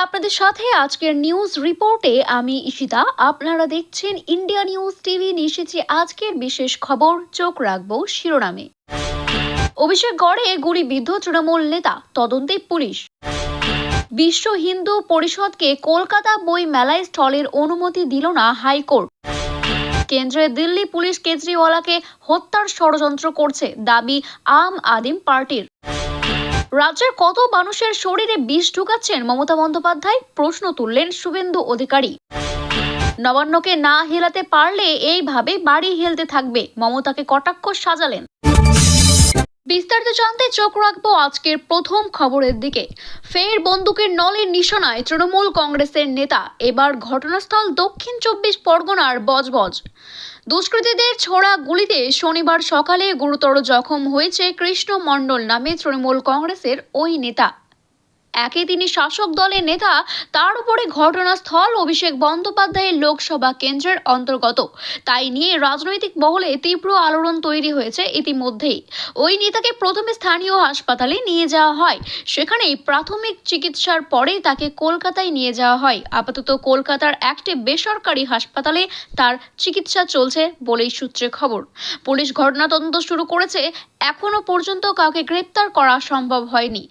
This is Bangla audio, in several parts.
আপনাদের সাথে আজকের নিউজ রিপোর্টে আমি ঈশিতা। আপনারা দেখছেন ইন্ডিয়া নিউজ টিভি। এসেছি আজকের বিশেষ খবর, চোখ রাখবো শিরোনামে। অভিষেক গড়ে গুলিবিদ্ধ তৃণমূল নেতা, তদন্তে পুলিশ। বিশ্ব হিন্দু পরিষদকে কলকাতা বই মেলায় স্টলের অনুমতি দিল না হাইকোর্ট। কেন্দ্রে দিল্লি পুলিশ কেজরিওয়ালকে হত্যার ষড়যন্ত্র করছে, দাবি আম আদমি পার্টির। রাজ্যের কত মানুষের শরীরে বিষ ঢুকাচ্ছেন মমতা বন্দ্যোপাধ্যায়, প্রশ্ন তুললেন শুভেন্দু অধিকারী। নবান্নকে না হেলাতে পারলে এইভাবে বাড়ি হেলতে থাকবে, মমতাকে কটাক্ষ সাজালেন। বিস্তারিত জানতে চোখ রাখবো আজকের প্রথম খবরের দিকে। ফের বন্দুকের নলের নিশানায় তৃণমূল কংগ্রেসের নেতা, এবার ঘটনাস্থল দক্ষিণ 24 পরগনার বজবজ। দুষ্কৃতীদের ছোড়া গুলিতে শনিবার সকালে গুরুতর জখম হয়েছে কৃষ্ণ মণ্ডল নামে তৃণমূল কংগ্রেসের ওই নেতা। একে তিনি শাসক দলের নেতা, তার উপরে ঘটনাস্থল অভিষেক বন্দ্যোপাধ্যায়ের লোকসভা কেন্দ্রের অন্তর্গত। তাই নিয়ে রাজনৈতিক মহলে তীব্র আলোড়ন তৈরি হয়েছে ইতিমধ্যেই। ওই নেতাকে প্রথমে স্থানীয় হাসপাতালে নিয়ে যাওয়া হয়, সেখানেই প্রাথমিক চিকিৎসার পরে তাকে কলকাতায় নিয়ে যাওয়া হয়। আপাতত কলকাতার একটি বেসরকারি হাসপাতালে তার চিকিৎসা চলছে বলেই সূত্রে খবর। পুলিশ ঘটনা তদন্ত শুরু করেছে। এখনো পর্যন্ত কাউকে গ্রেপ্তার করা সম্ভব হয়নি।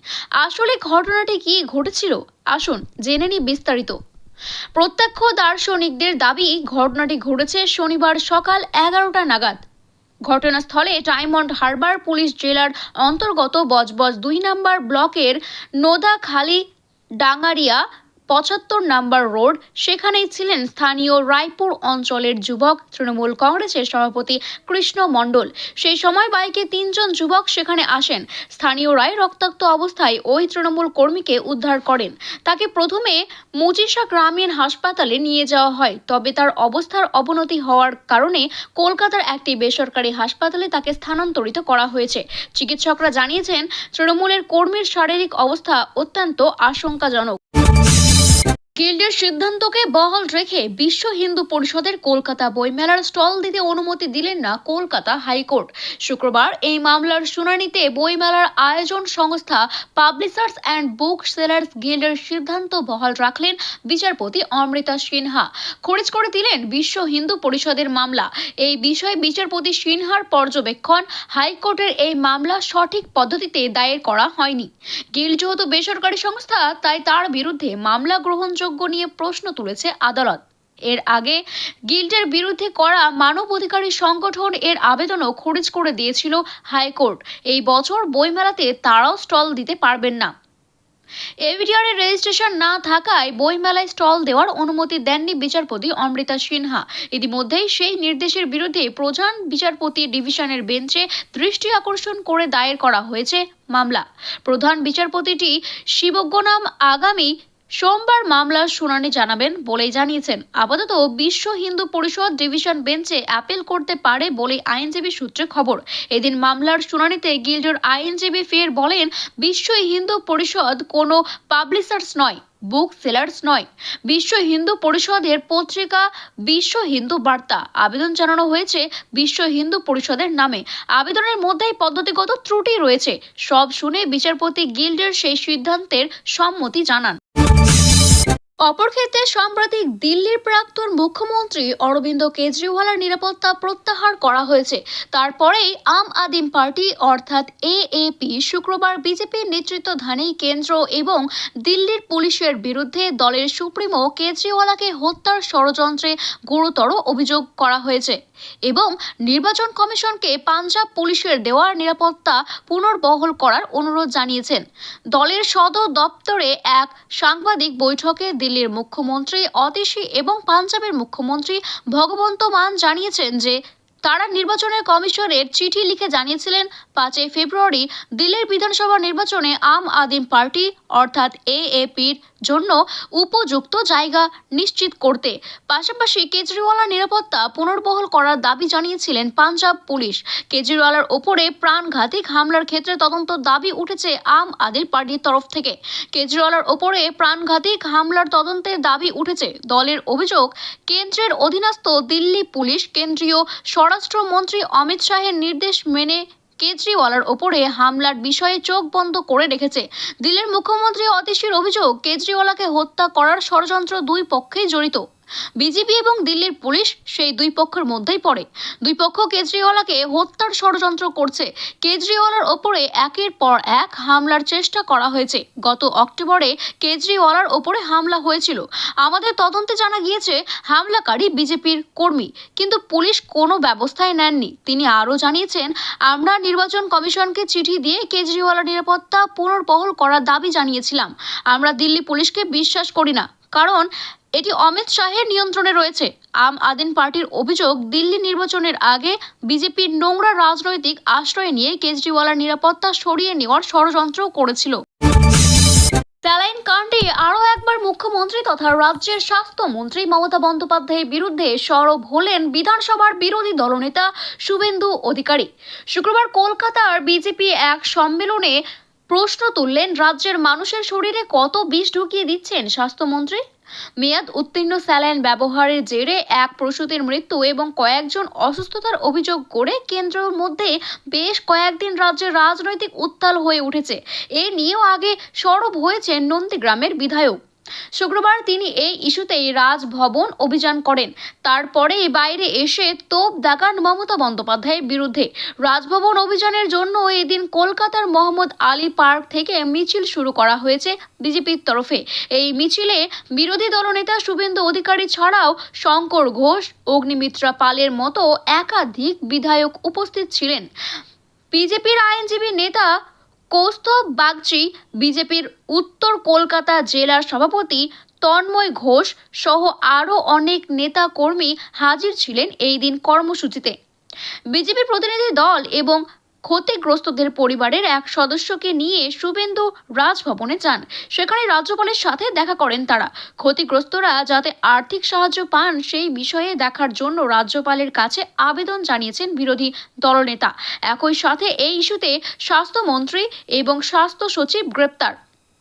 আসলে ঘটনাটি কি ঘটেছিল, আসুন জেনে নিই বিস্তারিত। প্রত্যক্ষ দার্শনিকদের দাবি, ঘটনাটি ঘটেছে শনিবার সকাল 11টা নাগাদ। ঘটনাস্থলে ডায়মন্ড হারবার পুলিশ জেলার অন্তর্গত বজবজ 2 নম্বর ব্লকের নোদাখালী ডাঙ্গারিয়া 75 নম্বর রোড। সেখানেই ছিলেন স্থানীয় রায়পুর অঞ্চলের যুবক তৃণমূল কংগ্রেসের সভাপতি কৃষ্ণ মণ্ডল। সেই সময় বাইকে 3 জন যুবক সেখানে আসেন। স্থানীয়রাই রক্তাক্ত অবস্থায় ওই তৃণমূল কর্মীকে উদ্ধার করেন। তাকে প্রথমে মুচিশা গ্রামীণ হাসপাতালে নিয়ে যাওয়া হয়, তবে তার অবস্থার অবনতি হওয়ার কারণে কলকাতার একটি বেসরকারি হাসপাতালে তাকে স্থানান্তরিত করা হয়েছে। চিকিৎসকরা জানিয়েছেন, তৃণমূলের কর্মীর শারীরিক অবস্থা অত্যন্ত আশঙ্কাজনক। গিল্ডের সিদ্ধান্তকে বহাল রেখে বিশ্ব হিন্দু পরিষদের কলকাতা বইমেলার স্টল দিতে অনুমতি দিলেন না কলকাতা হাইকোর্ট। শুক্রবার এই মামলার শুনানিতে বইমেলার আয়োজন সংস্থা পাবলিশার্স অ্যান্ড বুক সেলার্স গিল্ডের সিদ্ধান্ত বহাল রাখলেন বিচারপতি অমৃতা সিনহা। খারিজ করে দিলেন বিশ্ব হিন্দু পরিষদের মামলা। এই বিষয়ে বিচারপতি সিনহার পর্যবেক্ষণ, হাইকোর্টের এই মামলা সঠিক পদ্ধতিতে দায়ের করা হয়নি। গিল্ড যেহেতু বেসরকারি সংস্থা, তাই তার বিরুদ্ধে মামলা গ্রহণযোগ্য নিয়ে প্রশ্ন তুলেছে আদালত। এর আগে গিল্ডের বিরুদ্ধে করা মানব অধিকারী সংগঠন এর আবেদনও খারিজ করে দিয়েছিল হাইকোর্ট। এই বছর বইমেলাতে তারাও স্টল দিতে পারবেন না। এভিডিআর এর রেজিস্ট্রেশন না থাকায় বইমেলায় স্টল দেওয়ার অনুমতি দেননি বিচারপতি অমৃতা সিনহা। ইতিমধ্যেই সেই নির্দেশের বিরুদ্ধে প্রধান বিচারপতি ডিভিশনের বেঞ্চে দৃষ্টি আকর্ষণ করে দায়ের করা হয়েছে মামলা। প্রধান বিচারপতিটি শিবজ্ঞনাম আগামী সোমবার মামলার শুনানি জানাবেন বলেই জানিয়েছেন। আপাতত বিশ্ব হিন্দু পরিষদ ডিভিশন বেঞ্চে অ্যাপিল করতে পারে বলে আইনজীবী সূত্রে খবর। এদিন মামলার শুনানিতে গিল্ডের আইনজীবী ফের বলেন, বিশ্ব হিন্দু পরিষদ কোনো পাবলিশার্স নয়, বুক সেলার্স নয়। বিশ্ব হিন্দু পরিষদের পত্রিকা বিশ্ব হিন্দু বার্তা। আবেদন জানানো হয়েছে বিশ্ব হিন্দু পরিষদের নামে। আবেদনের মধ্যেই পদ্ধতিগত ত্রুটি রয়েছে। সব শুনে বিচারপতি গিল্ডের সেই সিদ্ধান্তের সম্মতি জানান। অপরক্ষেত্রে সাম্প্রতিক দিল্লির প্রাক্তন মুখ্যমন্ত্রী অরবিন্দ কেজরিওয়ালের নিরাপত্তা প্রত্যাহার করা হয়েছে। তারপরেই আম আদমি পার্টি অর্থাৎ এএপি শুক্রবার বিজেপির নেতৃত্বাধীন কেন্দ্র এবং দিল্লির পুলিশের বিরুদ্ধে দলের সুপ্রিমো কেজরিওয়ালকে হত্যার ষড়যন্ত্রে গুরুতর অভিযোগ করা হয়েছে এবং নির্বাচন কমিশনকে পাঞ্জাব পুলিশের দেওয়া নিরাপত্তা পুনর্বহাল করার অনুরোধ জানিয়েছেন। দলের সদর দপ্তরে এক সাংবাদিক বৈঠকে দিল্লির মুখ্যমন্ত্রী অতিশী এবং পাঞ্জাবের মুখ্যমন্ত্রী ভগবন্ত মান জানিয়েছেন যে তারা নির্বাচনের কমিশনের চিঠি লিখে জানিয়েছিলেন 5 ফেব্রুয়ারি দিল্লির বিধানসভা নির্বাচনে আম আদমি পার্টি অর্থাৎ এএপির জন্য উপযুক্ত জায়গা নিশ্চিত করতে। পাশাপাশি কেজরিওয়ালের নিরাপত্তা পুনর্বহাল করার দাবি জানিয়েছিলেন পাঞ্জাব পুলিশ। কেজরিওয়ালের ওপরে প্রাণঘাতী হামলার ক্ষেত্রে তদন্ত দাবি উঠেছে আম আদমি পার্টির তরফ থেকে। কেজরিওয়ালের ওপরে প্রাণঘাতী হামলার তদন্তের দাবি উঠেছে। দলের অভিযোগ, কেন্দ্রের অধীনস্থ দিল্লি পুলিশ কেন্দ্রীয় স্বরাষ্ট্রমন্ত্রী অমিত শাহের নির্দেশ মেনে কেজরিওয়ালের ওপরে হামলার বিষয়ে চোখ বন্ধ করে রেখেছে। দিল্লির মুখ্যমন্ত্রী অতীশীর অভিযোগ, কেজরিওয়ালকে হত্যা করার ষড়যন্ত্র দুই পক্ষেই জড়িত। বিজেপি এবং দিল্লির পুলিশ সেই দুই পক্ষের মধ্যেই পড়ে। দুই পক্ষ কেজরিওয়ালকে হত্যার ষড়যন্ত্র করছে। কেজরিওয়ালের ওপরে একের পর এক হামলার চেষ্টা করা হয়েছে। গত অক্টোবরে কেজরিওয়ালের ওপরে হামলা হয়েছিল। আমাদের তদন্তে জানা গিয়েছে হামলাকারী বিজেপির কর্মী, কিন্তু পুলিশ কোনো ব্যবস্থাই নেননি। তিনি আরও জানিয়েছেন, আমরা নির্বাচন কমিশনকে চিঠি দিয়ে কেজরিওয়ালের নিরাপত্তা পুনর্বহাল করার দাবি জানিয়েছিলাম। আমরা দিল্লি পুলিশকে বিশ্বাস করি না, কারণ এটি অমিত শাহের নিয়ন্ত্রণে রয়েছে। আম আদমি পার্টির অভিযোগ, দিল্লি নির্বাচনের আগে বিজেপির নোংরা রাজনৈতিক আশ্রয় নিয়ে কেজরিওয়ালের নিরাপত্তা সরিয়ে নেওয়ার ষড়যন্ত্র করেছিল। স্যালাইন কাণ্ডে আরও একবার মুখ্যমন্ত্রী তথা রাজ্যের স্বাস্থ্যমন্ত্রী মমতা বন্দ্যোপাধ্যায়ের বিরুদ্ধে সরব হলেন বিধানসভার বিরোধী দলনেতা শুভেন্দু অধিকারী। শুক্রবার কলকাতার বিজেপি এক সম্মেলনে প্রশ্ন তুললেন, রাজ্যের মানুষের শরীরে কত বিষ ঢুকিয়ে দিচ্ছেন স্বাস্থ্যমন্ত্রী? মেয়াদ উত্তীর্ণ স্যালাইন ব্যবহারের জেরে এক প্রসূতির মৃত্যু এবং কয়েকজন অসুস্থতার অভিযোগ করে কেন্দ্রের মধ্যে বেশ কয়েকদিন রাজ্যের রাজনৈতিক উত্তাল হয়ে উঠেছে। এ নিয়েও আগে সরব হয়েছেন নন্দীগ্রামের বিধায়ক। শুক্রবার তিনি এই ইস্যুতেই রাজভবন অভিযান করেন। তারপরে বাইরে এসে তোপ দাগান মমতা বন্দ্যোপাধ্যায়ের বিরুদ্ধে। রাজভবন অভিযানের জন্য এদিন কলকাতার মোহাম্মদ আলী পার্ক থেকে মিছিল শুরু করা হয়েছে বিজেপির তরফে। এই মিছিলে বিরোধী দলনেতা শুভেন্দু অধিকারী ছাড়াও শঙ্কর ঘোষ, অগ্নিমিত্রা পালের মতো একাধিক বিধায়ক উপস্থিত ছিলেন। বিজেপির আইনজীবী নেতা কৌস্তভ বাগচি, বিজেপির উত্তর কলকাতা জেলার সভাপতি তন্ময় ঘোষ সহ আরও অনেক নেতা কর্মী হাজির ছিলেন এই দিন কর্মসূচিতে। বিজেপি প্রতিনিধি দল এবং ক্ষতিগ্রস্তদের পরিবারের এক সদস্যকে নিয়ে শুভেন্দু রাজভবনে যান। সেখানে রাজ্যপালের সাথে দেখা করেন তারা। ক্ষতিগ্রস্তরা যাতে আর্থিক সাহায্য পান সেই বিষয়ে দেখার জন্য রাজ্যপালের কাছে আবেদন জানিয়েছেন বিরোধী দলনেতা। একই সাথে এই ইস্যুতে স্বাস্থ্যমন্ত্রী এবং স্বাস্থ্য সচিব গ্রেপ্তার,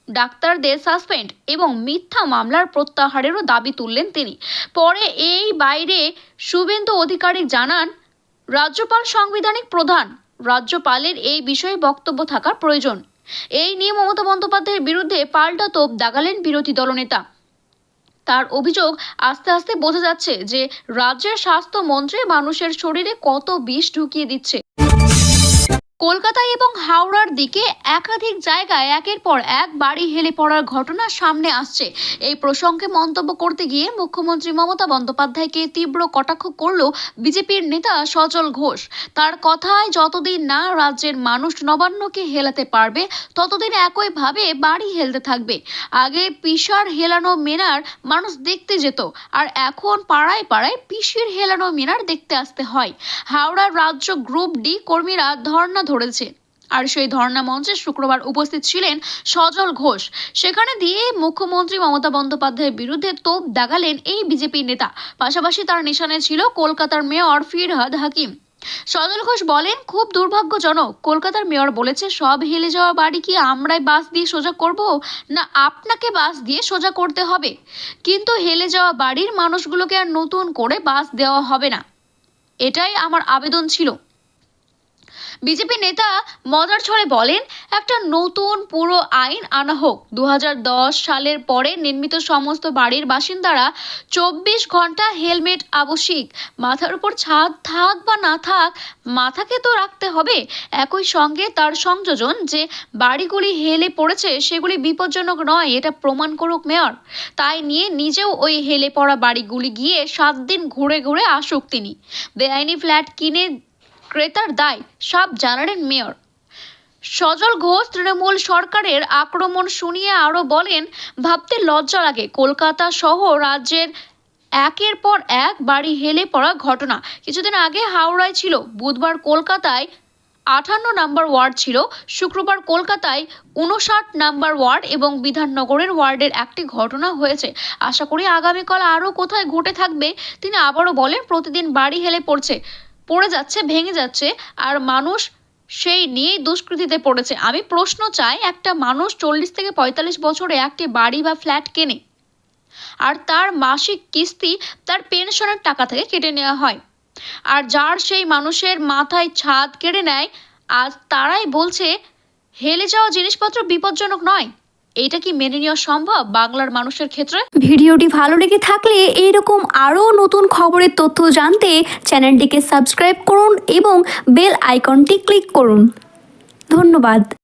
ডাক্তারদের সাসপেন্ড এবং মিথ্যা মামলার প্রত্যাহারেরও দাবি তুললেন তিনি। পরে এই বাইরে শুভেন্দু অধিকারী জানান, রাজ্যপাল সাংবিধানিক প্রধান, রাজ্যপালের এই বিষয়ে বক্তব্য থাকার প্রয়োজন। এই নিয়ে মমতা বন্দ্যোপাধ্যায়ের বিরুদ্ধে পাল্টা তোপ দাগালেন বিরোধী দলনেতা। তার অভিযোগ, আস্তে আস্তে বোঝা যাচ্ছে যে রাজ্যের স্বাস্থ্যমন্ত্রী মানুষের শরীরে কত বিষ ঢুকিয়ে দিচ্ছে। কলকাতা এবং হাওড়ার দিকে একাধিক জায়গায় একের পর এক বাড়ি হেলে পড়ার ঘটনা সামনে আসছে। এই প্রসঙ্গে মন্তব্য করতে গিয়ে মুখ্যমন্ত্রী মমতা বন্দ্যোপাধ্যায়কে তীব্র কটাক্ষ করল বিজেপির নেতা সজল ঘোষ। তার কথায়, যতদিন না রাজ্যের মানুষ নবান্নকে হেলাতে পারবে ততদিন একইভাবে বাড়ি হেলতে থাকবে। আগে পিসার হেলানো মিনার মানুষ দেখতে যেত, আর এখন পাড়ায় পাড়ায় পিসির হেলানো মিনার দেখতে আসতে হয়। হাওড়ার রাজ্য গ্রুপ ডি কর্মীরা ধর্ণা ধরেছে, আর সেই ধর্ণা মঞ্চে শুক্রবার উপস্থিত ছিলেন সজল ঘোষ। সেখানে দিয়ে মুখ্যমন্ত্রী মমতা বন্দ্যোপাধ্যায়ের বিরুদ্ধে তোপ দাগালেন এই বিজেপি নেতা। পাশাপাশি তার নিশানে ছিল কলকাতার মেয়র ফিরহাদ হাকিম। সজল ঘোষ বলেন, খুব দুর্ভাগ্যজনক, কলকাতার মেয়র বলেছে সব হেলে যাওয়া বাড়ি কি আমরাই বাস দিয়ে সোজা করব, না আপনাকে বাস দিয়ে সোজা করতে হবে? কিন্তু হেলে যাওয়া বাড়ির মানুষগুলোকে আর নতুন করে বাস দেওয়া হবে না, এটাই আমার আবেদন ছিল। বিজেপি নেতা মজার ছলে বলেন, একটা নতুন পুরো আইন আনা হোক। 2010 সালের পরে নির্মিত সমস্ত বাড়ির বাসিন্দারা 24 ঘন্টা হেলমেট আবশ্যিক। মাথার উপর ছাদ থাক বা না থাক, মাথাকে তো রাখতে হবে। একই সঙ্গে তার সংযোজন যে বাড়িগুলি হেলে পড়েছে সেগুলি বিপজ্জনক নয়, এটা প্রমাণ করুক মেয়র। তাই নিয়ে নিজেও ওই হেলে পড়া বাড়িগুলি গিয়ে 7 দিন ঘুরে ঘুরে আসুক তিনি। বেআইনি ফ্ল্যাট কিনে ক্রেতার দায় সব জানালেন মেয়র। সজল ঘোষ তৃণমূল সরকারের আক্রমণ শুনিয়ে আরো বলেন, ভাবতে লজ্জা লাগে, কলকাতা সহ রাজ্যের একের পর এক বাড়ি হেলে পড়া ঘটনা। কিছুদিন আগে হাওড়ায় ছিল, বুধবার কলকাতায় 58 নম্বর ওয়ার্ড ছিল, শুক্রবার কলকাতায় 59 নম্বর ওয়ার্ড এবং বিধাননগরের ওয়ার্ডের একটি ঘটনা হয়েছে। আশা করি আগামীকাল আরও কোথায় ঘটে থাকবে। তিনি আবারও বলেন, প্রতিদিন বাড়ি হেলে পড়ে যাচ্ছে, ভেঙে যাচ্ছে, আর মানুষ সেই নিয়েই দুষ্কৃতিতে পড়েছে। আমি প্রশ্ন চাই, একটা মানুষ 40 থেকে 45 বছরে একটি বাড়ি বা ফ্ল্যাট কেনে, আর তার মাসিক কিস্তি তার পেনশনের টাকা থেকে কেটে নেওয়া হয়, আর যার সেই মানুষের মাথায় ছাদ কেড়ে নেয়, আজ তারাই বলছে হেলে যাওয়া জিনিসপত্র বিপজ্জনক নয়। এটা কি মেনে নেওয়া সম্ভব বাংলার মানুষের ক্ষেত্রে? ভিডিওটি ভালো লেগে থাকলে এইরকম আরও নতুন খবরের তথ্য জানতে চ্যানেলটিকে সাবস্ক্রাইব করুন এবং বেল আইকনটি ক্লিক করুন। ধন্যবাদ।